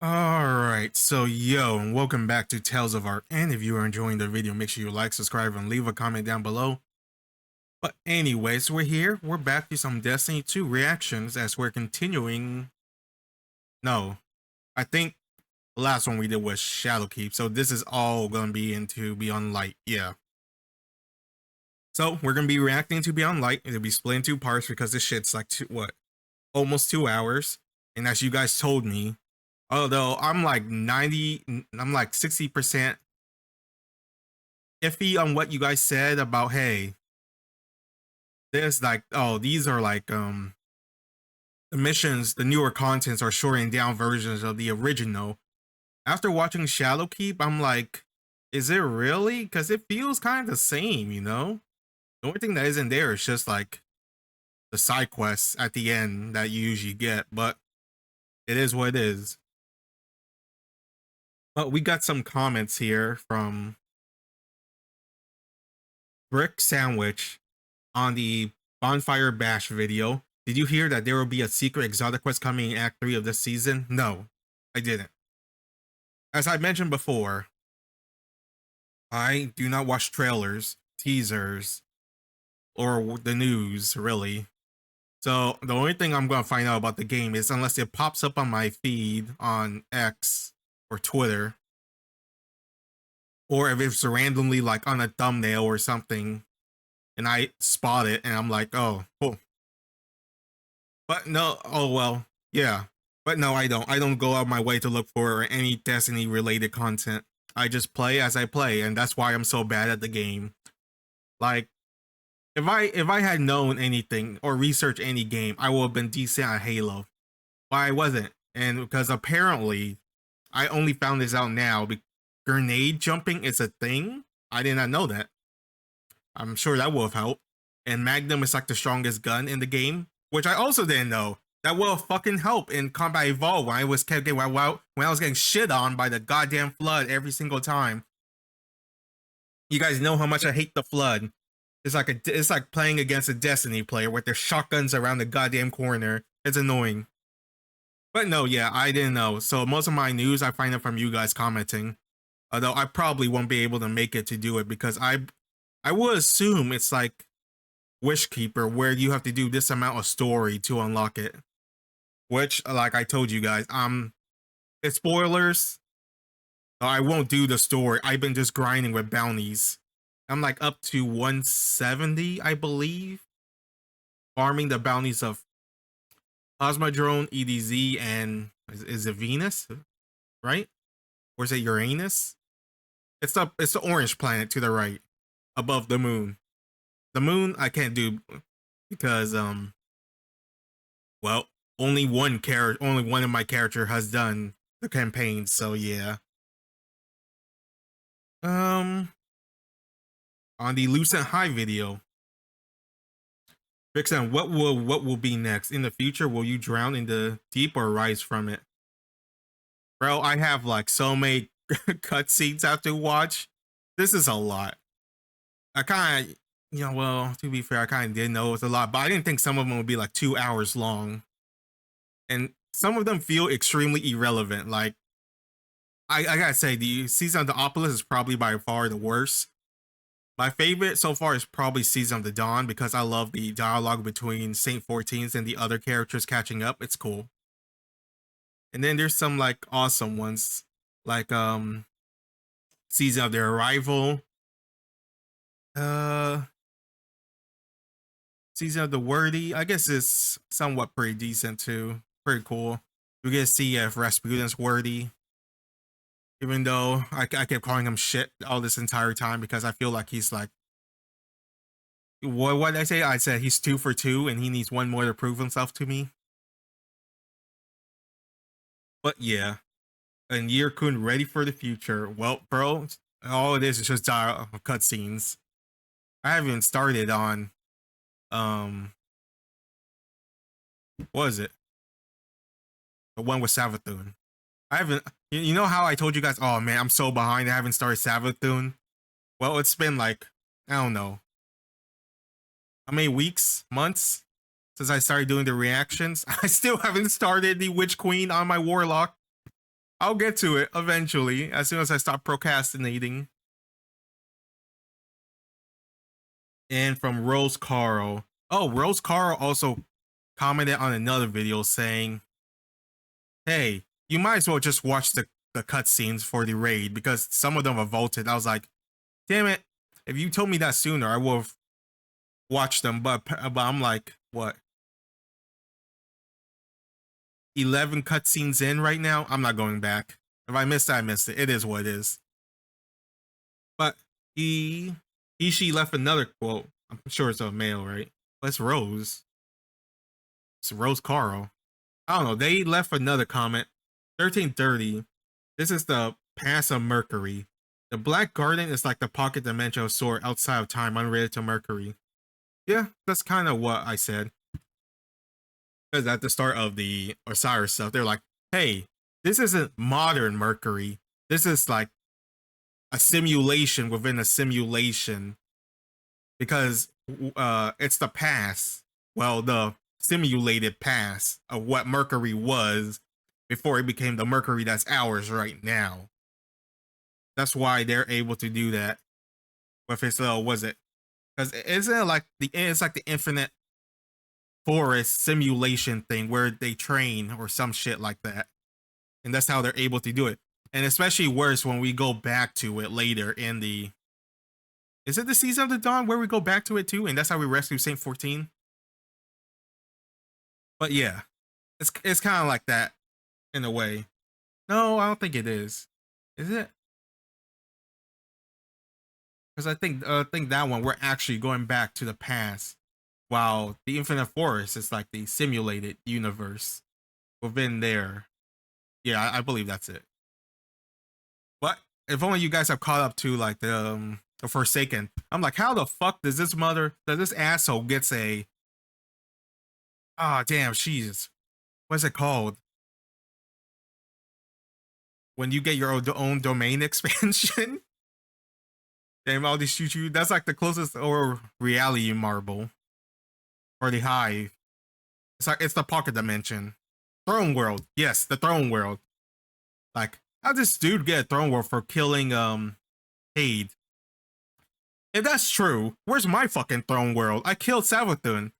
Alright, so yo, and welcome back to Tales of Arc. And if you are enjoying the video, make sure you like, subscribe, and leave a comment down below. But anyways, we're here. We're back to some Destiny 2 reactions as we're continuing. No, I think the last one we did was Shadowkeep, so this is all gonna be into Beyond Light, yeah. So we're gonna be reacting to Beyond Light. It'll be split in two parts because this shit's like almost 2 hours. And as you guys told me, although I'm like 60% iffy on what you guys said about, hey, there's like, oh, these are like the missions, the newer contents are shortened down versions of the original. After watching Shadowkeep, I'm like, is it really? Because it feels kind of the same, you know? The only thing that isn't there is just like the side quests at the end that you usually get, but it is what it is. But we got some comments here from Brick Sandwich on the Bonfire Bash video. Did you hear that there will be a secret exotic quest coming in Act 3 of this season? No, I didn't. As I mentioned before, I do not watch trailers, teasers, or the news, really. So the only thing I'm going to find out about the game is unless it pops up on my feed on X or Twitter, or if it's randomly like on a thumbnail or something and I spot it and I'm like, oh, cool. But no, oh well, yeah. But no, I don't go out my way to look for any Destiny related content. I just play as I play, and that's why I'm so bad at the game. Like, if I had known anything or researched any game, I would have been decent at Halo. But I wasn't. And because apparently I only found this out now, grenade jumping is a thing. I did not know that. I'm sure that will have helped. And Magnum is like the strongest gun in the game, which I also didn't know. That will fucking help in Combat Evolved when I was getting shit on by the goddamn Flood every single time. You guys know how much I hate the Flood. It's like playing against a Destiny player with their shotguns around the goddamn corner. It's annoying. But no, yeah, I didn't know. So most of my news I find it from you guys commenting. Although I probably won't be able to make it to do it because I would assume it's like Wishkeeper where you have to do this amount of story to unlock it. Which, like I told you guys, it's spoilers. So I won't do the story. I've been just grinding with bounties. I'm like up to 170, I believe. Farming the bounties of Cosmodrome, EDZ, and is it Venus? Right? Or is it Uranus? It's the orange planet to the right, above the moon. The moon I can't do because well, only one of my character has done the campaign, so yeah. On the Lucent High video, Vixen, what will be next in the future? Will you drown in the deep or rise from it? Bro, I have like so many cutscenes I have to watch. This is a lot. I kind of, well, to be fair, I kind of did know it was a lot, but I didn't think some of them would be like 2 hours long. And some of them feel extremely irrelevant. Like, I gotta say, the Season of the Opolis is probably by far the worst. My favorite so far is probably Season of the Dawn because I love the dialogue between Saint 14s and the other characters catching up. It's cool. And then there's some like awesome ones, like Season of Their Arrival, Season of the Worthy. I guess it's somewhat pretty decent too. Pretty cool. We get to see if Rasputin's worthy. Even though I kept calling him shit all this entire time because I feel like he's like, what did I say? I said he's 2 for 2 and he needs one more to prove himself to me. But yeah, and Year-kun ready for the future. Well, bro, all it is just cutscenes. I haven't started on what is it? The one with Savathun. I haven't. You know how I told you guys? Oh man, I'm so behind. I haven't started Savathun. Well, it's been like, I don't know, how many weeks, months since I started doing the reactions. I still haven't started the Witch Queen on my Warlock. I'll get to it eventually, as soon as I stop procrastinating. And from Rose Carl. Oh, Rose Carl also commented on another video saying, hey, you might as well just watch the cutscenes for the raid because some of them are vaulted. I was like, damn it. If you told me that sooner, I would have watched them. But I'm like, what? 11 cutscenes in right now? I'm not going back. If I missed it, I missed it. It is what it is. But she left another quote. I'm sure it's a male, right? But it's Rose. It's Rose Carl. I don't know. They left another comment. 1330. This is the Pass of Mercury. The Black Garden is like the pocket dimension of sword outside of time, unrelated to Mercury. Yeah, that's kind of what I said. Because at the start of the Osiris stuff, they're like, hey, this isn't modern Mercury. This is like a simulation within a simulation. Because it's the past. Well, the simulated past of what Mercury was before it became the Mercury that's ours right now. That's why they're able to do that with his was it? Because isn't it like it's like the infinite forest simulation thing where they train or some shit like that, and that's how they're able to do it. And especially worse when we go back to it later in the. Is it the Season of the Dawn where we go back to it too, and that's how we rescue Saint 14? But yeah, it's kind of like that in a way. No, I don't think it is. Is it? Because I think that one we're actually going back to the past, while the Infinite Forest is like the simulated universe within there. Yeah, I believe that's it. But if only you guys have caught up to like the Forsaken. I'm like, how the fuck does this asshole gets a? Ah, damn, she's. What's it called? When you get your own domain expansion. Damn, all these shoot you. That's like the closest or reality marble. Or the hive. It's like it's the pocket dimension. Throne world. Yes, the throne world. Like, how'd this dude get a throne world for killing Cade? If that's true, where's my fucking throne world? I killed Savathun.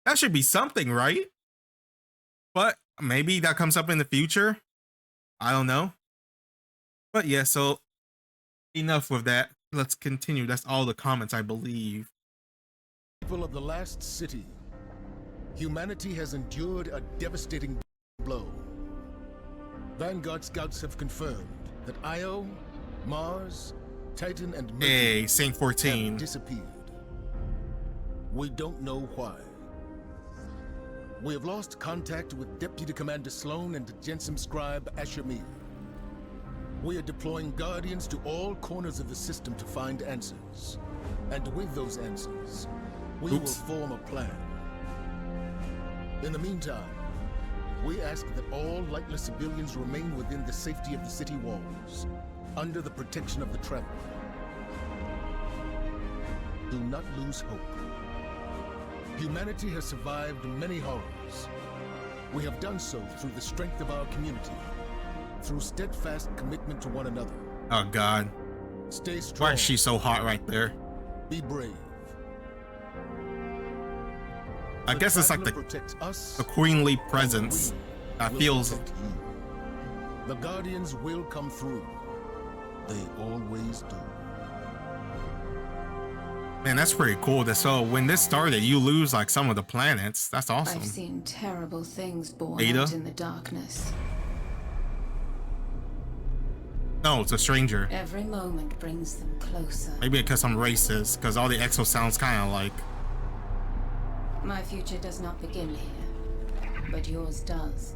That should be something, right? But maybe that comes up in the future. I don't know. But yeah, so enough with that. Let's continue. That's all the comments, I believe. People of the last city, humanity has endured a devastating blow. Vanguard scouts have confirmed that Io, Mars, Titan, and Mercury hey, Saint 14 have disappeared. We don't know why. We have lost contact with Deputy Commander Sloan and Jensen Scribe Ashamir. We are deploying Guardians to all corners of the system to find answers. And with those answers, we will form a plan. In the meantime, we ask that all lightless civilians remain within the safety of the city walls, under the protection of the Traveler. Do not lose hope. Humanity has survived many horrors. We have done so through the strength of our community, through steadfast commitment to one another. Oh God. Stay strong. Why is she so hot right there? Be brave. I guess it's like the queenly presence that feels. The Guardians will come through. They always do. Man, that's pretty cool. So when this started, you lose like some of the planets. That's awesome. I've seen terrible things born Ada? out in the darkness. No, it's a stranger. Every moment brings them closer. Maybe because I'm racist, because all the exo sounds kind of like. My future does not begin here, but yours does.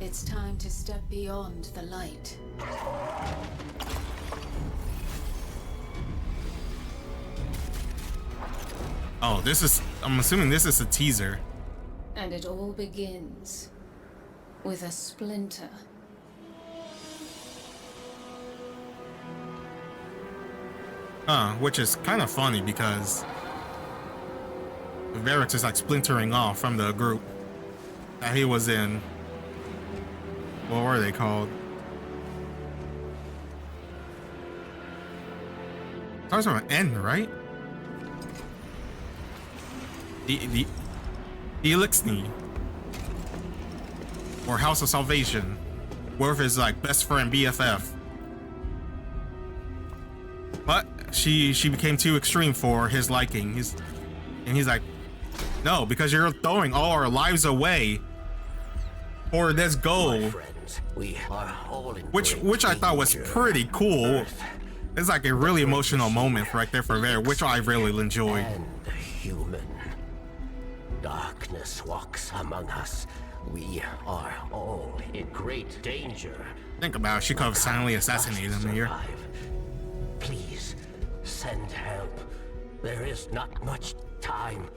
It's time to step beyond the light. Oh, I'm assuming this is a teaser. And it all begins with a splinter. Which is kind of funny because Varix is like splintering off from the group that he was in. What were they called? Starts with an N, right? The Elixni. Or House of Salvation. Worth is like best friend BFF. But she became too extreme for his liking. He's like, no, because you're throwing all our lives away for this goal. Friends, we are all in Which I thought was pretty cool. It's like a really emotional moment right there for there, which I really enjoyed. And human. Darkness walks among us. We are all in great danger. Think about it, she could have silently assassinated him here. Please, send help. There is not much time.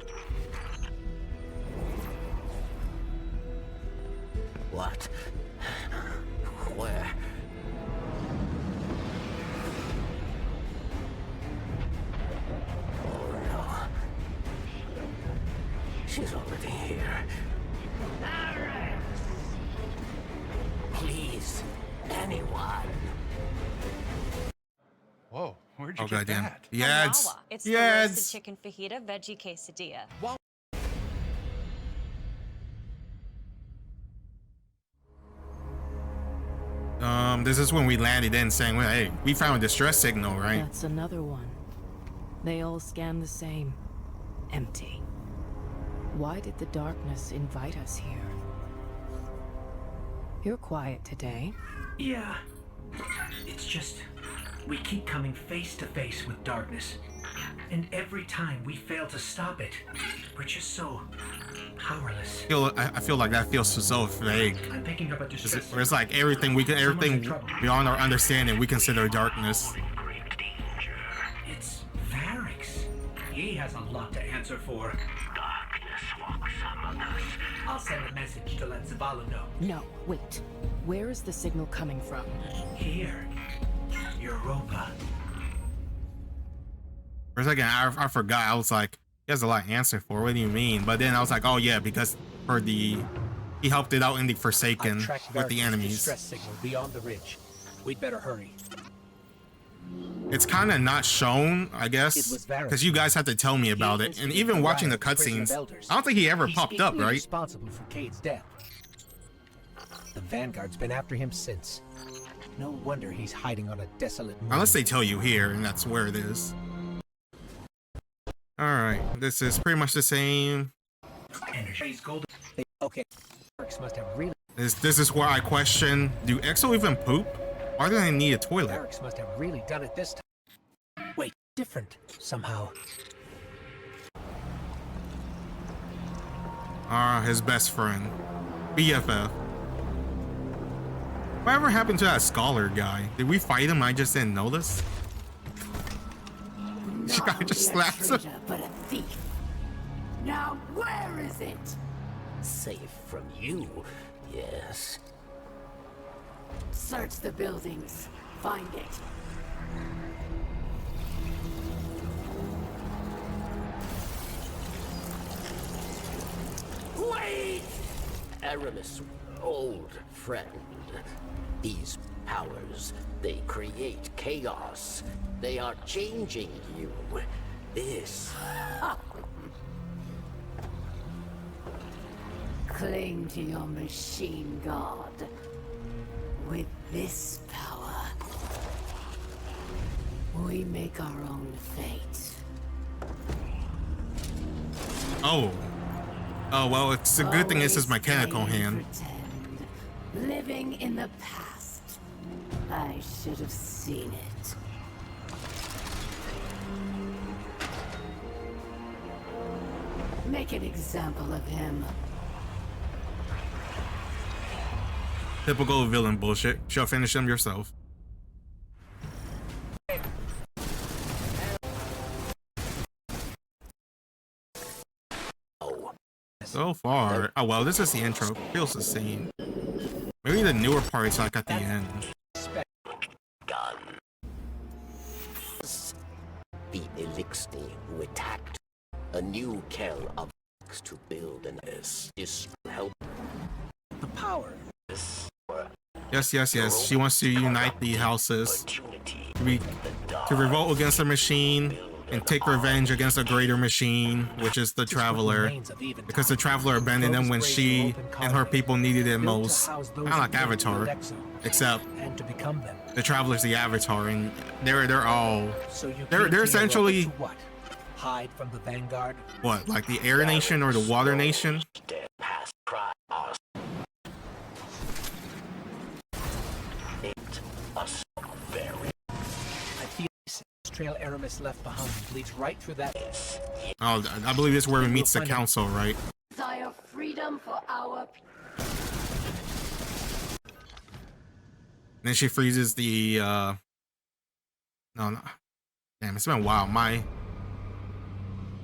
What? Where? Oh no. She's already here. Please, anyone. Whoa, where'd you Oh get goddamn! that? Yeah, It's the yeah, roasted chicken fajita veggie quesadilla. This is when we landed in saying, well, hey, we found a distress signal, right? That's another one. They all scan the same. Empty. Why did the darkness invite us here? You're quiet today. Yeah. It's just, we keep coming face to face with darkness. And every time we fail to stop it, we're just so powerless. I feel like that feels so vague. I'm picking up a distress. Where it's like everything beyond our understanding we consider darkness. It's Varix. He has a lot to answer for. Darkness walks among us. I'll send a message to let Zavala know. No, wait. Where is the signal coming from? Here. Europa. For a second, I forgot. I was like, he has a lot to answer for. What do you mean? But then I was like, oh yeah, because he helped it out in the Forsaken with the enemies. Distress signal beyond the ridge. We'd better hurry. It's kind of not shown, I guess, because you guys had to tell me about it. And even watching the cutscenes, I don't think he ever popped up, right? Responsible for Cade's death. The Vanguard's been after him since. No wonder he's hiding on a desolate moon. Unless they tell you here, and that's where it is. Alright, this is pretty much the same. Energy's golden. Okay, Varix must have really. This is where I question, do Exo even poop? Why do they need a toilet? Varix must have really done it this time. Wait, different somehow. His best friend. BFF. Whatever happened to that scholar guy? Did we fight him? I just didn't notice. This guy just slaps him. But a thief. Now where is it? Safe from you, yes. Search the buildings. Find it. Wait! Eramis, old friend. These powers, they create chaos. They are changing you. This. Cling to your machine god. With this power, we make our own fate. Oh. Oh, well, it's a good thing this is mechanical hand. Pretend. Living in the past. I should have seen it. Make an example of him. Typical villain bullshit. Shall finish them yourself. So far, oh well, this is the intro. Feels the same. Maybe the newer parts like at the end. Gun. The Elixni who attacked. A new Kell of Darkness to build an S is help. The power. This or Yes, yes, yes. She wants to unite the houses to revolt against the machine and take revenge against a greater machine, which is the Traveler. Because the Traveler abandoned them when she and her people needed it most. Kind of like Avatar, except the Traveler's the Avatar, and they're all they're essentially what? Hide from the Vanguard? What, like the Air Nation or the Water Nation? I feel this trail Eramis left behind leads right through that. Oh, I believe this is where we meets the council, right? Desire freedom for our Then she freezes the no, damn, it's been a while.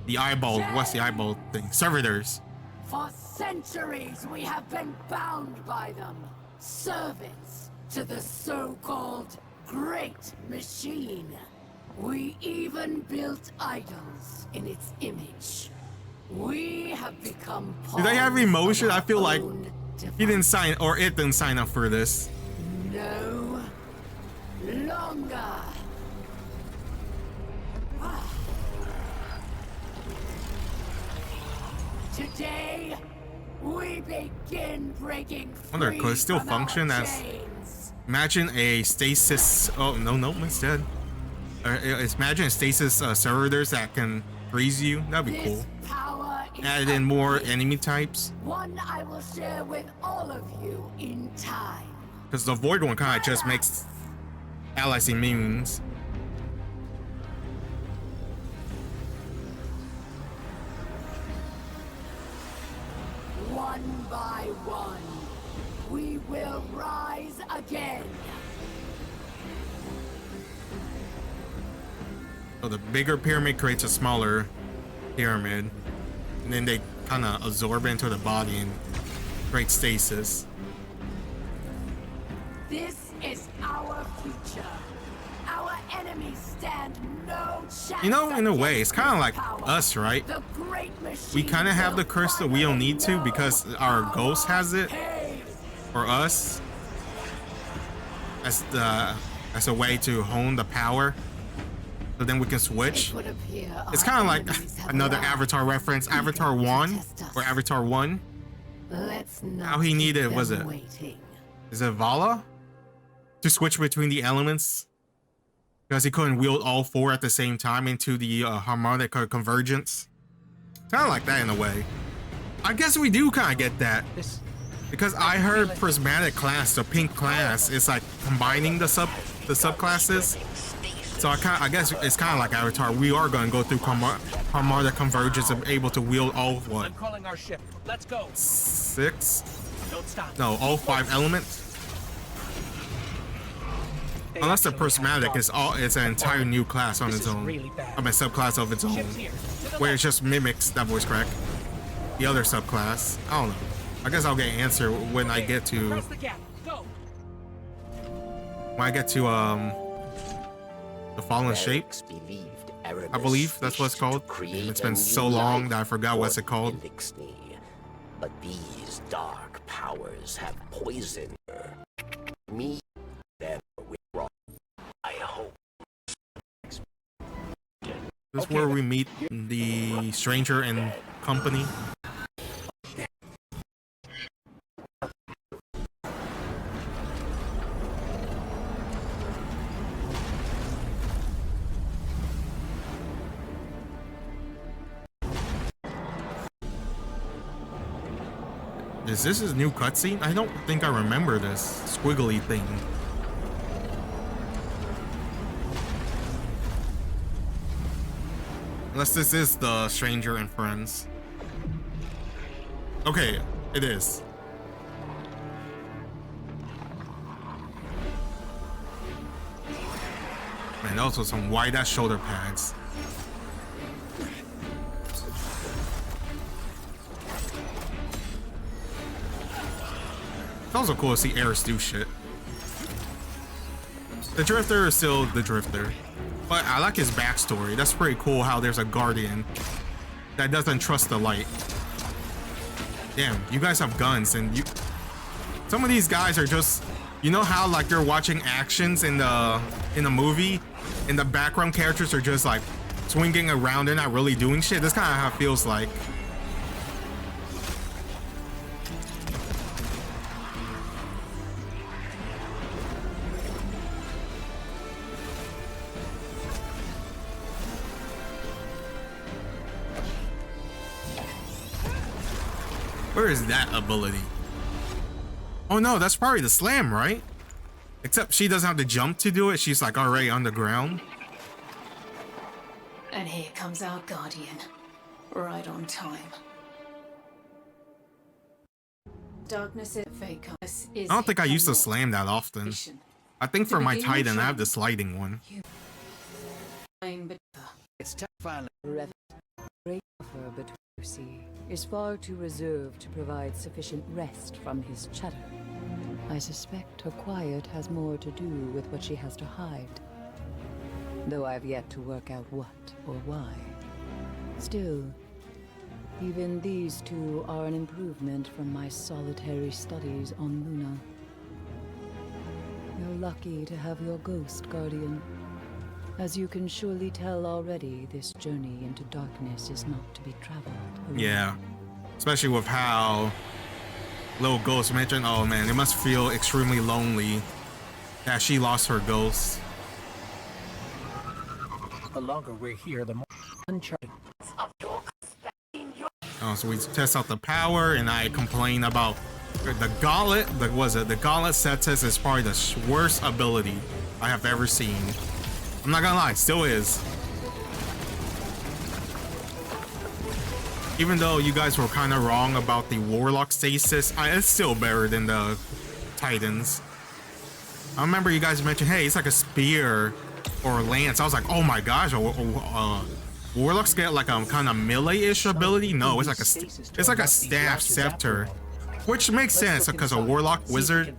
The eyeball, what's the eyeball thing? Servitors. For centuries we have been bound by them. Servants to the so-called Great Machine. We even built idols in its image. We have become Do they have emotion? I feel like he didn't device. sign, or it didn't sign up for this. No longer. Today, we begin breaking free. Wonder, could it still from our function as? chains. Imagine a stasis. Oh no, it's dead. Imagine a stasis servitors that can freeze you. That'd be cool. This power is Add in more enemy types, one I will share with all of you in time. because the void one kind of just makes allies immune. One by one, we will rise again. So the bigger pyramid creates a smaller pyramid, and then they kind of absorb into the body and create stasis. This is our future. Our enemies stand no chance. You know, in a way, it's kind of like against power. us, right? The great We machine kind of have the will curse that we don't need to finally because know our our ghost has it pain. for us as a way to hone the power, so then we can switch. It would appear It's our kind of like enemies have another arrived. Avatar reference, Avatar 1 or Avatar 1. Let's not How he keep needed, them was it? waiting. Is it Vala? To switch between the elements? Because he couldn't wield all four at the same time into the harmonic convergence. Kind of like that in a way. I guess we do kind of get that. This Because I heard Prismatic class, the pink class, is like combining the subclasses. So I guess it's kind of like Avatar. We are going to go through harmonic convergence and able to wield all what? I'm calling our ship. Let's go. 6? Don't stop. No, all 5 elements. They Unless the actually Prismatic have is an entire new class on This its is own. really bad. I mean, subclass of its own. Ships here. To the Where it left. just mimics that voice crack. The other subclass. I don't know. I guess I'll get an answer when I get to Cross the gap. Go. the fallen shape. I believe that's what it's called. Damn, it's been so long that I forgot what's it called. But these dark powers have poisoned her. Me, then we wrong. I hope. This is where we meet the stranger and company. Is this his new cutscene? I don't think I remember this squiggly thing. Unless this is the stranger and friends. Okay, it is. Man, also some wide ass shoulder pads. It's also cool to see Eris do shit. The Drifter is still the Drifter. But I like his backstory. That's pretty cool how there's a Guardian that doesn't trust the light. Damn, you guys have guns and you... Some of these guys are just You know how like you're watching actions in the movie, and the background characters are just like swinging around, they're not really doing shit? That's kind of how it feels like. Where is that ability? Oh no, that's probably the slam, right? Except she doesn't have to jump to do it. She's like already on the ground. And here comes our guardian. Right on time. Darkness is fake. I don't think I used to slam that often. I think for my Titan, I have the sliding one. It's tough finally. Great offer, but Lucy is far too reserved to provide sufficient rest from his chatter. I suspect her quiet has more to do with what she has to hide, though I've yet to work out what or why. Still, even these two are an improvement from my solitary studies on Luna. You're lucky to have your ghost, Guardian. As you can surely tell already, this journey into darkness is not to be traveled alone. Yeah, especially with how little Ghost mentioned, oh man, it must feel extremely lonely that she lost her ghost. The longer we're here, the more uncharted. Oh, so we test out the power, and I complain about the gauntlet. The gauntlet set test is probably the worst ability I have ever seen. I'm not gonna lie, still is. Even though you guys were kind of wrong about the Warlock stasis, it's still better than the Titans. I remember you guys mentioned, hey, it's like a spear or a lance. I was like, oh my gosh, Warlocks get like a kind of melee-ish ability? No, it's like a staff scepter, which makes sense because a Warlock wizard